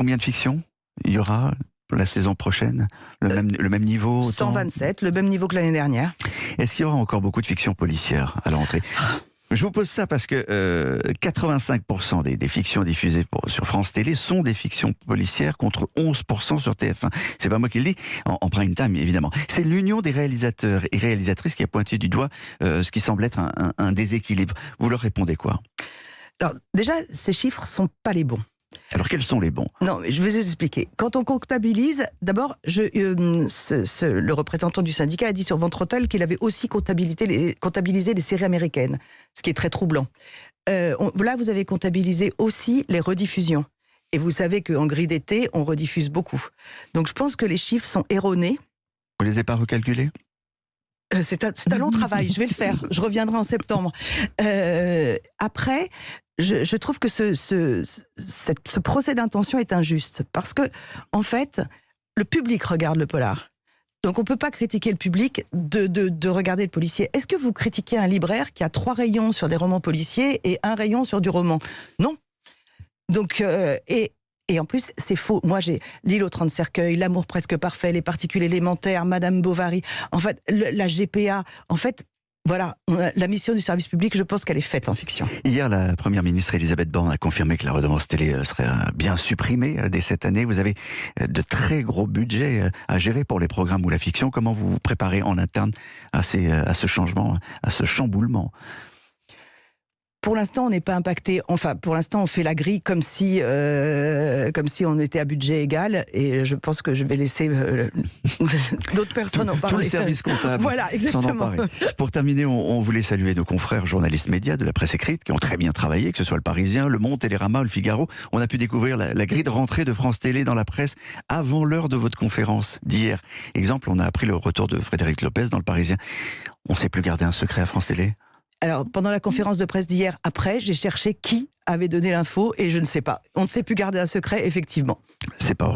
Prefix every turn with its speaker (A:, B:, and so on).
A: Combien de fictions il y aura pour la saison prochaine, le même niveau autant
B: 127, le même niveau que l'année dernière.
A: Est-ce qu'il y aura encore beaucoup de fictions policières à la rentrée? Je vous pose ça parce que 85% des fictions diffusées sur France Télé sont des fictions policières contre 11% sur TF1. C'est pas moi qui le dis, en prime time évidemment. C'est l'Union des réalisateurs et réalisatrices qui a pointé du doigt ce qui semble être un déséquilibre. Vous leur répondez quoi?
B: Alors déjà, ces chiffres sont pas les bons.
A: Alors quels sont les bons?
B: Non, mais je vais vous expliquer. Quand on comptabilise, d'abord, le représentant du syndicat a dit sur Ventre Hôtel qu'il avait aussi comptabilisé les séries américaines, ce qui est très troublant. Là, vous avez comptabilisé aussi les rediffusions. Et vous savez qu'en grille d'été, on rediffuse beaucoup. Donc je pense que les chiffres sont erronés.
A: Vous les avez pas recalculés?
B: C'est un long travail, je vais le faire. Je reviendrai en septembre. Après, je trouve que ce procès d'intention est injuste. Parce que, en fait, le public regarde le polar. Donc on ne peut pas critiquer le public de regarder le policier. Est-ce que vous critiquez un libraire qui a 3 rayons sur des romans policiers et 1 rayon sur du roman? Non. Donc, et en plus, c'est faux. Moi, j'ai L'île aux 30 cercueils, L'amour presque parfait, Les particules élémentaires, Madame Bovary, en fait, la GPA, en fait, voilà, la mission du service public, je pense qu'elle est faite en fiction.
A: Hier, la première ministre Elisabeth Borne a confirmé que la redevance télé serait bien supprimée dès cette année. Vous avez de très gros budgets à gérer pour les programmes ou la fiction. Comment vous vous préparez en interne à ce changement, à ce chamboulement?
B: Pour l'instant, on n'est pas impacté. Enfin, pour l'instant, on fait la grille comme si on était à budget égal. Et je pense que je vais laisser d'autres personnes en parler.
A: Tout le service comptable.
B: Voilà, exactement.
A: Pour terminer, on voulait saluer nos confrères journalistes médias de la presse écrite qui ont très bien travaillé, que ce soit le Parisien, le Monde, Télérama, le Figaro. On a pu découvrir la grille de rentrée de France Télé dans la presse avant l'heure de votre conférence d'hier. Exemple, on a appris le retour de Frédéric Lopez dans le Parisien. On ne sait plus garder un secret à France Télé?
B: Alors, pendant la conférence de presse d'hier, après, j'ai cherché qui avait donné l'info et je ne sais pas. On ne sait plus garder un secret, effectivement.
A: C'est pas